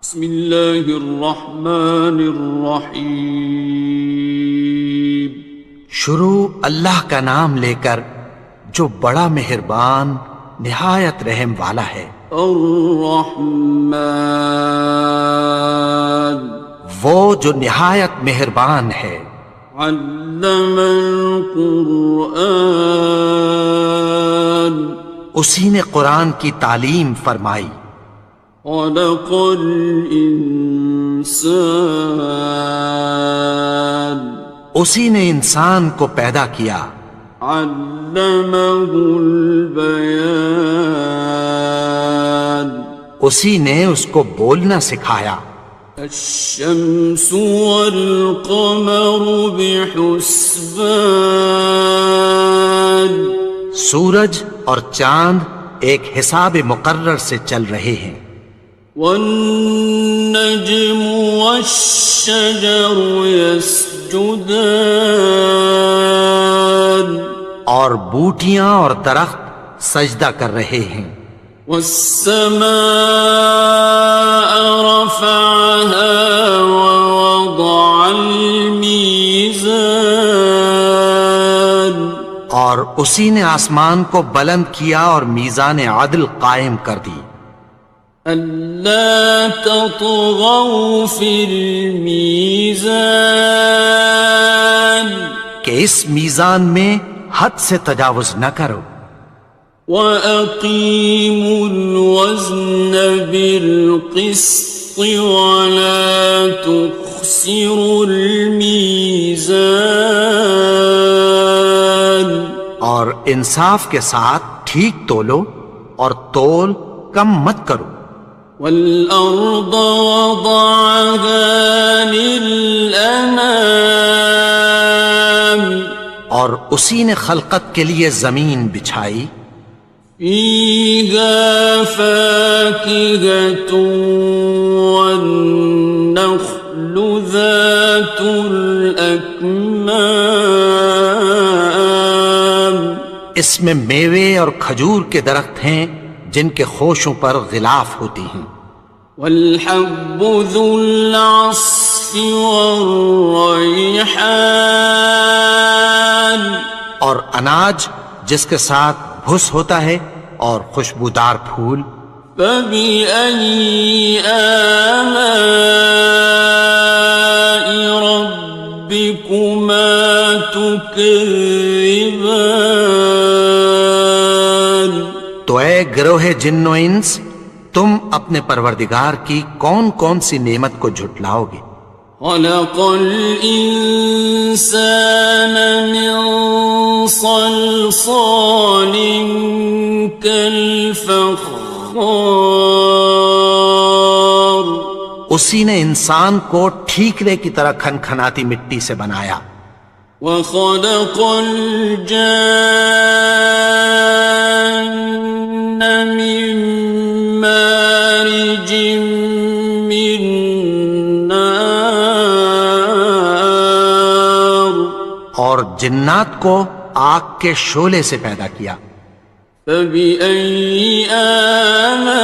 بسم اللہ الرحمن الرحیم۔ شروع اللہ کا نام لے کر جو بڑا مہربان نہایت رحم والا ہے۔ الرحمن، وہ جو نہایت مہربان ہے۔ علم القرآن، اسی نے قرآن کی تعلیم فرمائی۔ خلق الانسان، اسی نے انسان کو پیدا کیا۔ علمہ البیان، اسی نے اس کو بولنا سکھایا۔ الشمس والقمر بحسبان، سورج اور چاند ایک حساب مقرر سے چل رہے ہیں۔ والنجم والشجر يسجدان، اور بوٹیاں اور درخت سجدہ کر رہے ہیں۔ والسماء رفعها ووضع الميزان، اور اسی نے آسمان کو بلند کیا اور میزان عدل قائم کر دی۔ ألا تطغوا في الميزان، کہ اس میزان میں حد سے تجاوز نہ کرو۔ وَأَقِيمُوا الْوَزْنَ بِالْقِسْطِ وَلَا تُخْسِرُوا الْمِيزَانَ، اور انصاف کے ساتھ ٹھیک تولو اور تول کم مت کرو۔ وَالْأَرْضَ وَضَعَهَا لِلْأَنَامِ، اور اسی نے خلقت کے لیے زمین بچھائی۔ فِيهَا فَاكِهَةٌ وَالنَّخْلُ ذَاتُ الْأَكْمَامِ، اس میں میوے اور کھجور کے درخت ہیں جن کے خوشوں پر غلاف ہوتی ہیں۔ وَالْحَبُّ ذُو الْعَصْفِ وَالرَّيْحَانِ، اور اناج جس کے ساتھ بھس ہوتا ہے اور خوشبودار پھول۔ فَبِأَيِّ آلَاءِ رَبِّكُمَا تُكَذِّبَانِ، تو اے گروہ جن و انس، تم اپنے پروردگار کی کون کون سی نعمت کو جھٹلاؤ گے؟ خَلَقَ الْإِنسَانَ مِنْ صَلْصَالٍ كَالْفَخَّارِ، اسی نے انسان کو ٹھیکرے کی طرح کھنکھناتی مٹی سے بنایا۔ وَخَلَقَ الْجَانَّ مِن مَّارِجٍ مِّن نَّارٍ، اور جنات کو آگ کے شعلے سے پیدا کیا۔ فَبِأَيِّ آلَاءِ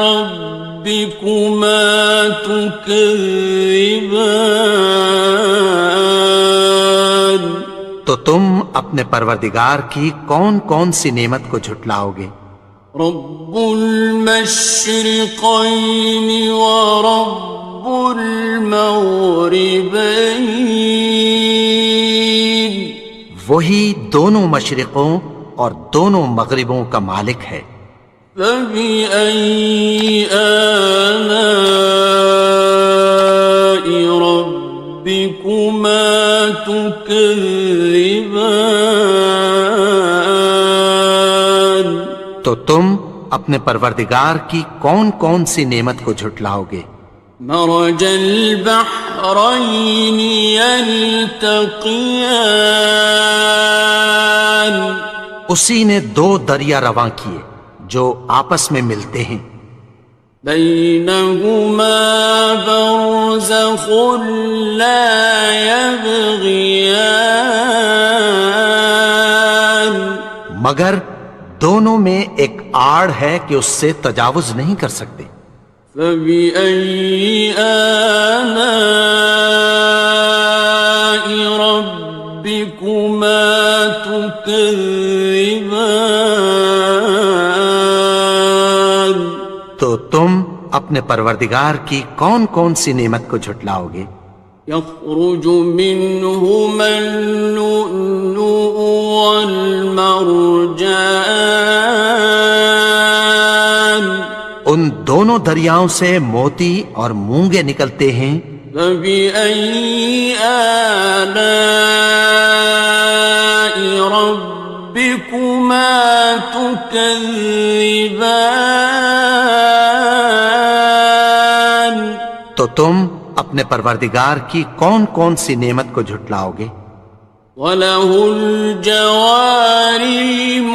رَبِّكُمَا تُكَذِّبَانِ، تو تم اپنے پروردگار کی کون کون سی نعمت کو جھٹلاؤ گے؟ رب المشرقین ورب المغربین، وہی دونوں مشرقوں اور دونوں مغربوں کا مالک ہے۔ فَبِأَيِّ آلَاءِ رَبِّكُمَا تُكَذِّبَانِ، تو تم اپنے پروردگار کی کون کون سی نعمت کو جھٹلاؤ گے؟ مرج البحرین یلتقیان، اسی نے دو دریا رواں کیے جو آپس میں ملتے ہیں۔ بینہما برزخ لا یبغیان، مگر دونوں میں ایک آڑ ہے کہ اس سے تجاوز نہیں کر سکتے۔ فبأي آلاء ربكما تكذبان؟ تو تم اپنے پروردگار کی کون کون سی نعمت کو جھٹلاؤ گے؟ يخرج منهما اللؤلؤ والمرجان ان دونوں دریاؤں سے موتی اور مونگے نکلتے ہیں۔ فبأي آلاء ربكما تكذبان؟ تو تم اپنے پروردگار کی کون کون سی نعمت کو جھٹلاؤ گے؟ وَلَهُ الْجَوَارِ الْمُنشَآتُ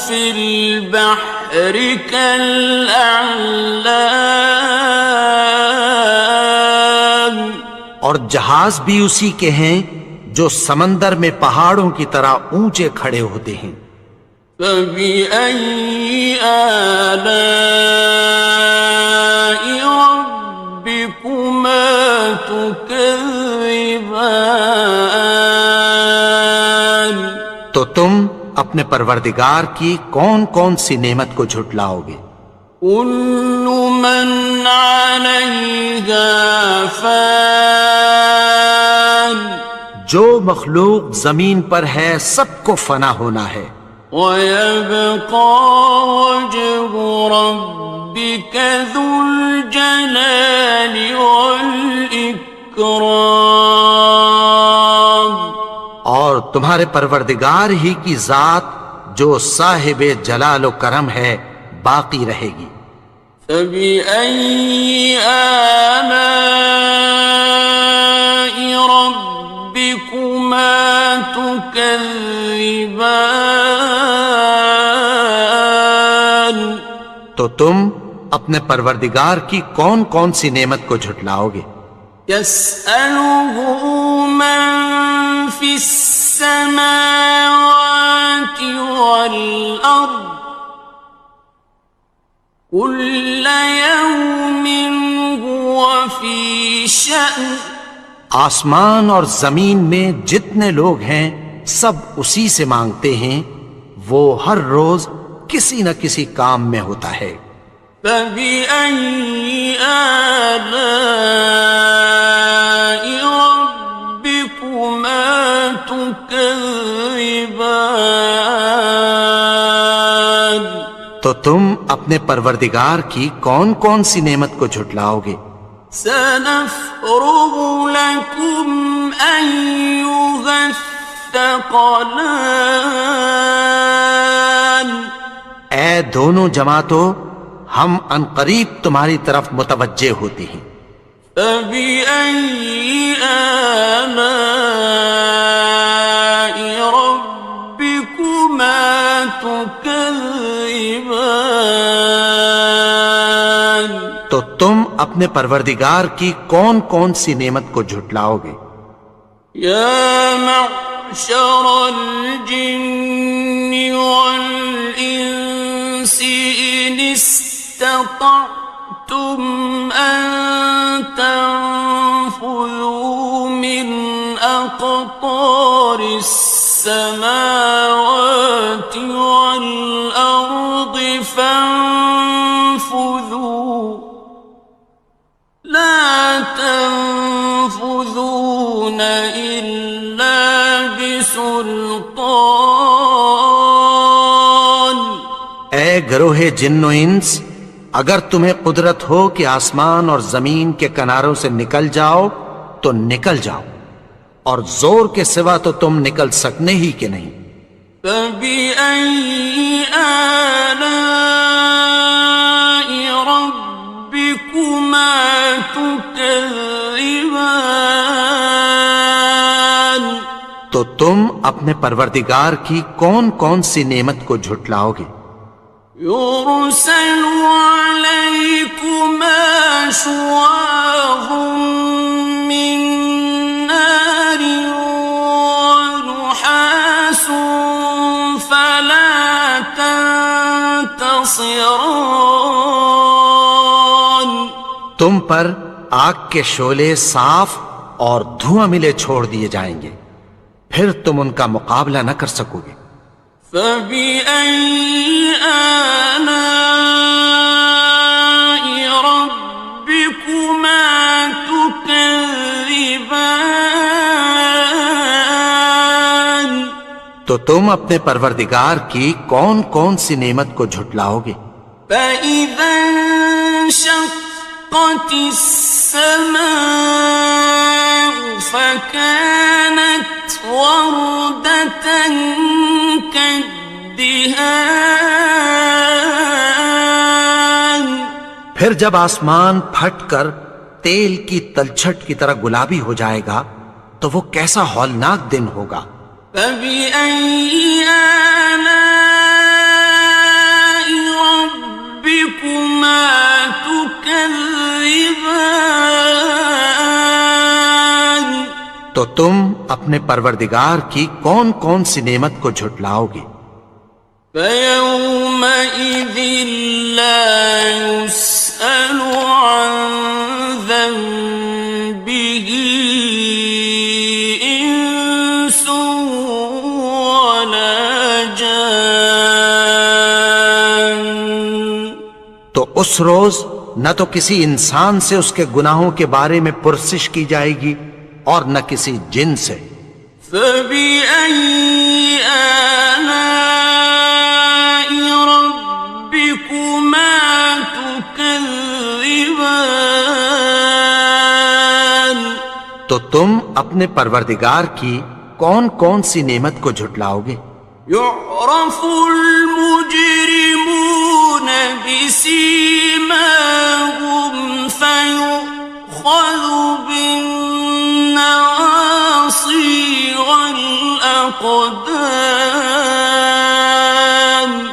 فِي الْبَحْرِ كَالْأَعْلَامِ، اور جہاز بھی اسی کے ہیں جو سمندر میں پہاڑوں کی طرح اونچے کھڑے ہوتے ہیں۔ فَبِأَيِّ آلَاءِ رَبِّكُمَا تُكَذِّبَانِ؟ تو تم اپنے پروردگار کی کون کون سی نعمت کو جھٹلاؤ گے؟ كُلُّ مَنْ عَلَيْهَا فَانٍ، جو مخلوق زمین پر ہے سب کو فنا ہونا ہے۔ وَيَبْقَى وَجْهُ رَبِّكَ ذُو الْجَلَالِ وَالْإِكْرَامِ، اور تمہارے پروردگار ہی کی ذات جو صاحب جلال و کرم ہے باقی رہے گی۔ فَبِأَيِّ آلَاءِ رَبِّكُمَا تُكَذِّبَانِ؟ تو تم اپنے پروردگار کی کون کون سی نعمت کو جھٹلاؤ گے؟ يَسْأَلُهُ مَن فِي السَّمَاوَاتِ وَالْأَرْضِ كُلَّ يَوْمٍ هُوَ فِي شَأْنٍ، آسمان اور زمین میں جتنے لوگ ہیں سب اسی سے مانگتے ہیں، وہ ہر روز کسی نہ کسی کام میں ہوتا ہے۔ فَبِأَيِّ آلَاءِ رَبِّكُمَا تُكَذِّبَانِ؟ تو تم اپنے پروردگار کی کون کون سی نعمت کو جھٹلاؤ گے؟ سَنَفْرُغُ لَكُمْ أَيُّهَ الثَّقَلَانِ، اے دونوں جماعتوں ہم عنقریب تمہاری طرف متوجہ ہوتے ہیں۔ فَبِأَيِّ آلَاءِ رَبِّكُمَا تُكَذِّبَانِ؟ تو تم اپنے پروردگار کی کون کون سی نعمت کو جھٹلاؤ گے؟ يَا مَعْشَرَ الْجِنِّ وَالْإِنسِ إِنِ اسْتَطَعْتُمْ أَن تَنفُذُوا مِنْ أَقْطَارِ السَّمَاوَاتِ وَالْأَرْضِ فَانفُذُوا لَا تَنفُذُونَ إِلَّا بِسُلْطَانٍ۔ اے گروہ جن و انس، اگر تمہیں قدرت ہو کہ آسمان اور زمین کے کناروں سے نکل جاؤ تو نکل جاؤ، اور زور کے سوا تو تم نکل سکنے ہی کہ نہیں۔ فَبِأَيِّ آلَاءِ رَبِّكُمَا تُكَذِّبَانِ؟ تو تم اپنے پروردگار کی کون کون سی نعمت کو جھٹلاؤ گے؟ يُرْسَلُ عَلَيْكُمَا شُوَاظٌ مِّن نَّارٍ وَنُحَاسٌ فَلَا خاصرون. تم پر آگ کے شعلے صاف اور دھواں ملے چھوڑ دیے جائیں گے، پھر تم ان کا مقابلہ نہ کر سکو گے۔ فَبِأَيِّ آلَاءِ رَبِّكُمَا تُكَذِّبَانِ. تو تم اپنے پروردگار کی کون کون سی نعمت کو جھٹلاؤ گے؟ فَإِذَا انشَقَّتِ السَّمَاءُ فَكَانَتْ وَرْدَةً كَالدِّهَانِ. پھر جب آسمان پھٹ کر تیل کی تلچھٹ کی طرح گلابی ہو جائے گا تو وہ کیسا ہولناک دن ہوگا۔ فَبِأَيِّ آلَاءِ رَبِّكُمَا تُكَذِّبَانِ. تو تم اپنے پروردگار کی کون کون سی نعمت کو جھٹلاؤ گے؟ فَيَوْمَئِذٍ لَا يُسْأَلُ عَنْ ذَنبِهِ إِنسٌ وَلَا جَانٌ. تو اس روز نہ تو کسی انسان سے اس کے گناہوں کے بارے میں پرسش کی جائے گی اور نہ کسی جن سے۔ فَبِأَيِّ آلَاءِ رَبِّكُمَا تُكَذِّبَانِ. تو تم اپنے پروردگار کی کون کون سی نعمت کو جھٹلاؤ گے؟ يُعْرَفُ الْمُجْرِمُونَ بِسِيمَاهُمْ فَيُؤْخَذُ بِالنَّوَاصِي وَالْأَقْدَامِ.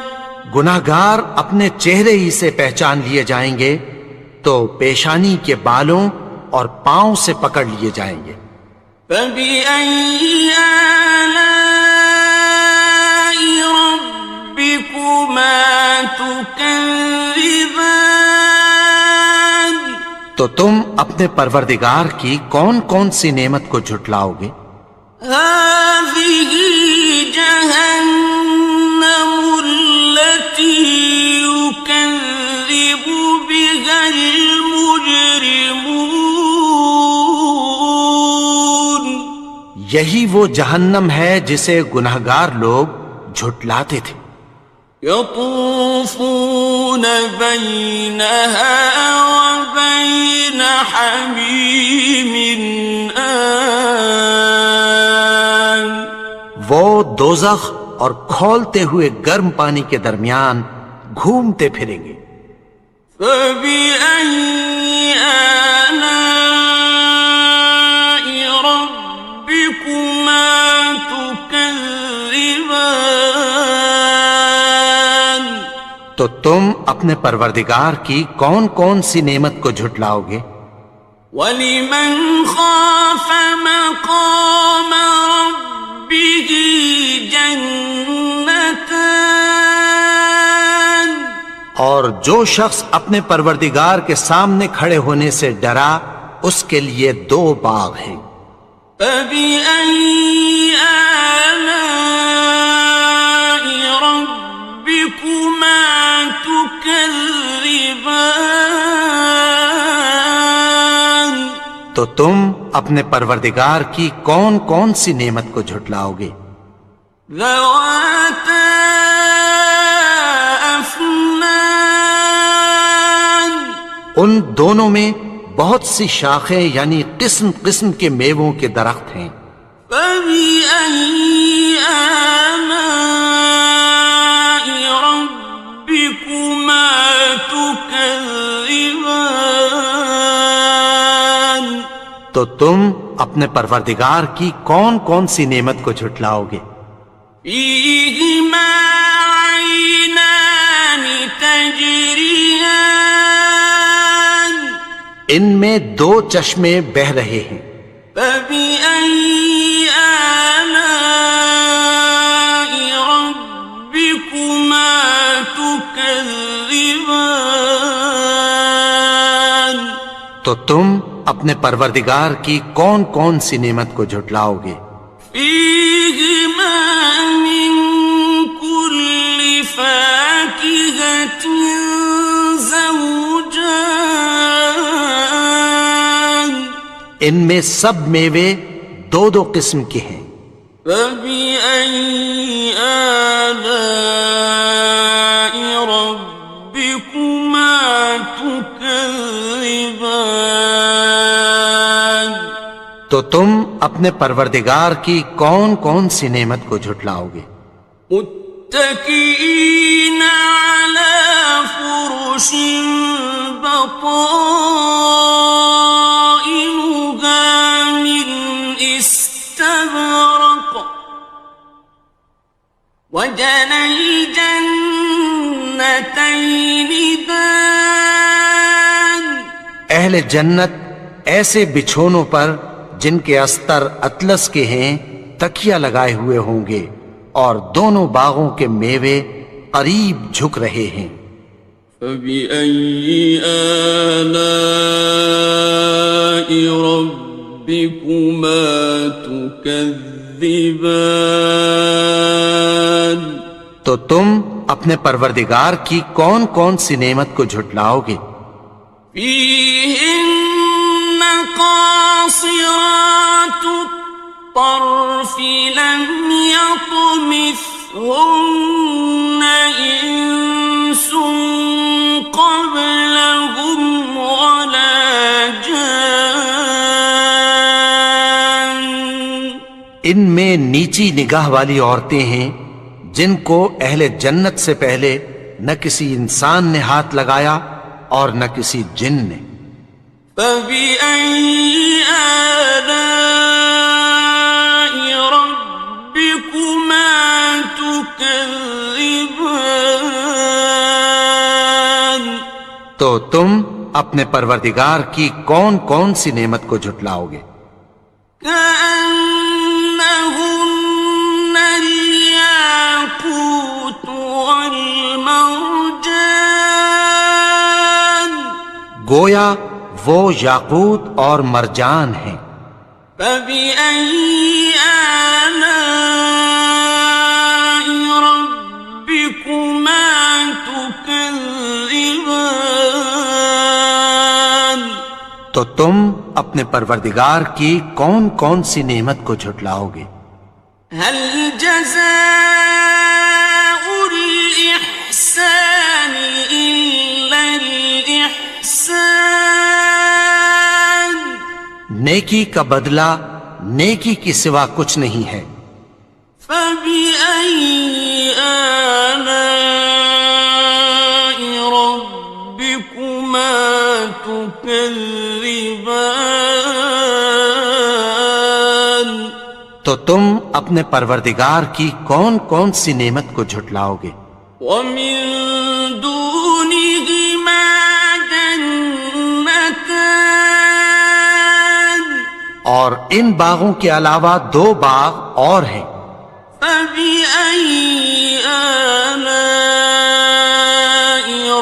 گناہگار اپنے چہرے ہی سے پہچان لیے جائیں گے تو پیشانی کے بالوں اور پاؤں سے پکڑ لیے جائیں گے۔ فَبِأَيِّ آلَاءِ رَبِّكُمَا تُكَذِّبَانِ. تو تم اپنے پروردگار کی کون کون سی نعمت کو جھٹلاؤ گے؟ هَٰذِهِ جَهَنَّمُ الَّتِي يُكَذِّبُ بِهَا الْمُجْرِمُونَ. یہی وہ جہنم ہے جسے گناہگار لوگ جھٹلاتے تھے۔ يَطُوفُونَ بَيْنَهَا وَبَيْنَ حَمِيمٍ آنٍ. وہ دوزخ اور کھولتے ہوئے گرم پانی کے درمیان گھومتے پھریں گے۔ فَبِأَيِّ آلَاءِ رَبِّكُمَا تُكَذِّبَانِ. تو تم اپنے پروردگار کی کون کون سی نعمت کو جھٹلاؤ گے؟ وَلِمَنْ خَافَ مَقَامَ رَبِّهِ جَنَّتَانِ. اور جو شخص اپنے پروردگار کے سامنے کھڑے ہونے سے ڈرا اس کے لیے دو باغ ہیں۔ فَبِأَيِّ آلَاءِ رَبِّكُمَا تُكَذِّبَانِ. تو تم اپنے پروردگار کی کون کون سی نعمت کو جھٹلاؤ گے؟ ذَوَاتَا أَفْنَانٍ. ان دونوں میں بہت سی شاخیں یعنی قسم قسم کے میووں کے درخت ہیں۔ فَبِأَيِّ آلَاءِ رَبِّكُمَا تُكَذِّبَانِ. تو تم اپنے پروردگار کی کون کون سی نعمت کو جھٹلاؤ گے؟ فِيهِمَا عَيْنَانِ تَجْرِيَانِ. ان میں دو چشمے بہہ رہے ہیں۔ فَبِأَيِّ آلَاءِ رَبِّكُمَا تُكَذِّبَانِ. تكذبان تو تم اپنے پروردگار کی کون کون سی نعمت کو جھٹلاؤ گے؟ فيهما من كل فاكهة زوجان ان میں سب میوے دو دو قسم کے ہیں۔ فبأي آلاء ربكما تكذبان تو تم اپنے پروردگار کی کون کون سی نعمت کو جھٹلاؤ گے؟ متكئين على فرش بطائنها من استبرق وجنى الجنتين دان اہل جنت ایسے بچھونوں پر جن کے استر اطلس کے ہیں تکیہ لگائے ہوئے ہوں گے، اور دونوں باغوں کے میوے قریب جھک رہے ہیں۔ فبأي آلاء ربكما تكذبان تو تم اپنے پروردگار کی کون کون سی نعمت کو جھٹلاؤ گے؟ فيهن قاصرات الطرف لم يطمثهن إنس قبلهم ولا جان ان میں نیچی نگاہ والی عورتیں ہیں جن کو اہل جنت سے پہلے نہ کسی انسان نے ہاتھ لگایا اور نہ کسی جن نے۔ فبأي آلاء ربكما تكذبان تو تم اپنے پروردگار کی کون کون سی نعمت کو جھٹلاؤ گے؟ كأنهن الياقوت والمرجان گویا وہ یاقوت اور مرجان ہیں۔ فبأي آلاء ربكما تكذبان تو تم اپنے پروردگار کی کون کون سی نعمت کو جھٹلاؤ گے؟ هل جزاء الإحسان إلا الإحسان نیکی کا بدلہ نیکی کی سوا کچھ نہیں ہے۔ فبأي آلاء ربكما تكذبان تو تم اپنے پروردگار کی کون کون سی نعمت کو جھٹلاؤ گے؟ ومن دونهما جنتان اور ان باغوں کے علاوہ دو باغ اور ہیں۔ فبأي آلاء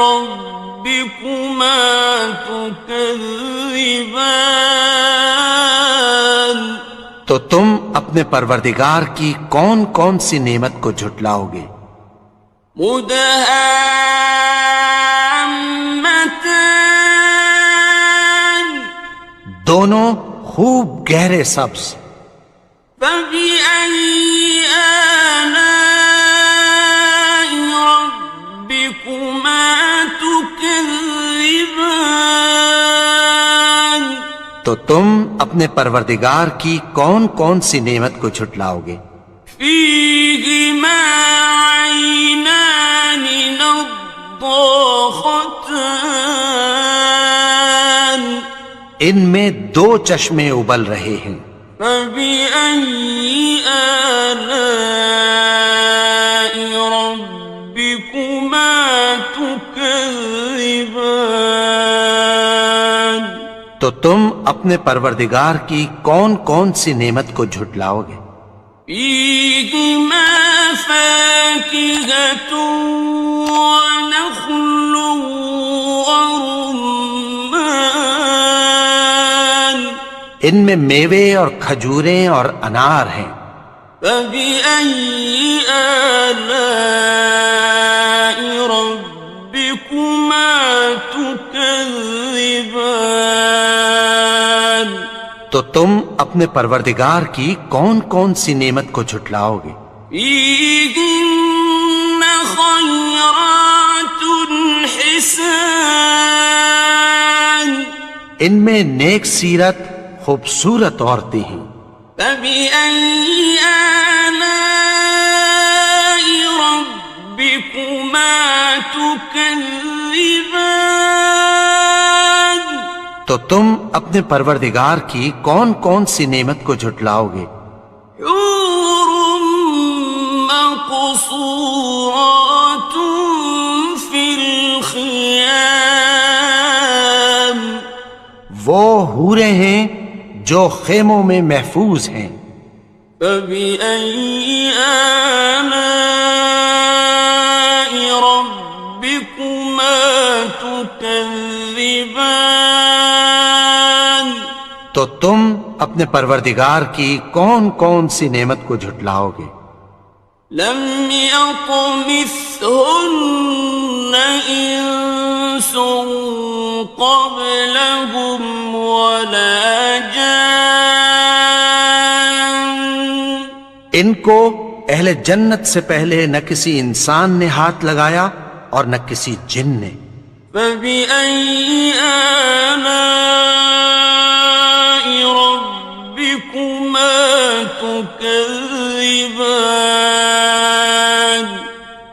ربكما تكذبان تو تم اپنے پروردگار کی کون کون سی نعمت کو جھٹلاؤ گے؟ مدهامتان دونوں خوب گہرے سبز۔ فبأي آلاء ربكما تكذبان تو تم اپنے پروردگار کی کون کون سی نعمت کو جھٹلاؤ گے؟ فيهما عينان نضاختان ان میں دو چشمے ابل رہے ہیں۔ فبأي آلاء ربكما تكذبان تو تم اپنے پروردگار کی کون کون سی نعمت کو جھٹلاؤ گے؟ فيهما فاكهة ونخل ورمان ان میں میوے اور کھجوریں اور انار ہیں. فبأي آلاء ربكما تكذبان تو تم اپنے پروردگار کی کون کون سی نعمت کو جھٹلاؤ گے؟ فيهن خيرات حسان ان میں نیک سیرت خوبصورت عورتیں ہیں. فبأي آلاء ربكما تكذبان تو تم اپنے پروردگار کی کون کون سی نعمت کو جھٹلاؤ گے؟ حور مقصورات في الخيام وہ حوریں ہیں جو خیموں میں محفوظ ہیں. فبأي آلاء ربكما تكذبان تو تم اپنے پروردگار کی کون کون سی نعمت کو جھٹلاؤ گے؟ لم يطمثهن إنس قبلهم ولا جان ان کو اہل جنت سے پہلے نہ کسی انسان نے ہاتھ لگایا اور نہ کسی جن نے. فبأي آلاء ربكما تكذبان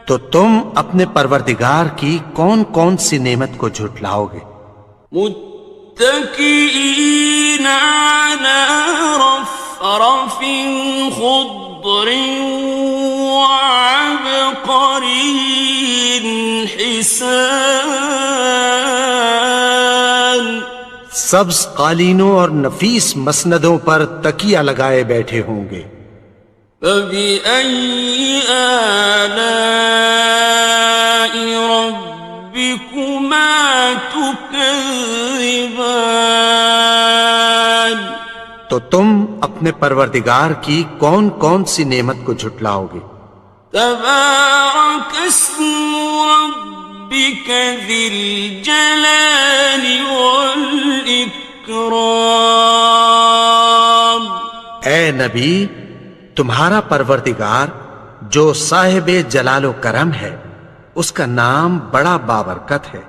تو تم اپنے پروردگار کی کون کون سی نعمت کو جھٹلاؤ گے؟ متكئين على رفرف خضر وعبقري حسان سبز قالینوں اور نفیس مسندوں پر تکیہ لگائے بیٹھے ہوں گے. فبأي آلاء ربكما تكذبان تو تم اپنے پروردگار کی کون کون سی نعمت کو جھٹلاؤ گے؟ تبارك اسم ربك ذي الجلال والإكرام اے نبی، تمہارا پروردگار جو صاحب جلال و کرم ہے، اس کا نام بڑا بابرکت ہے.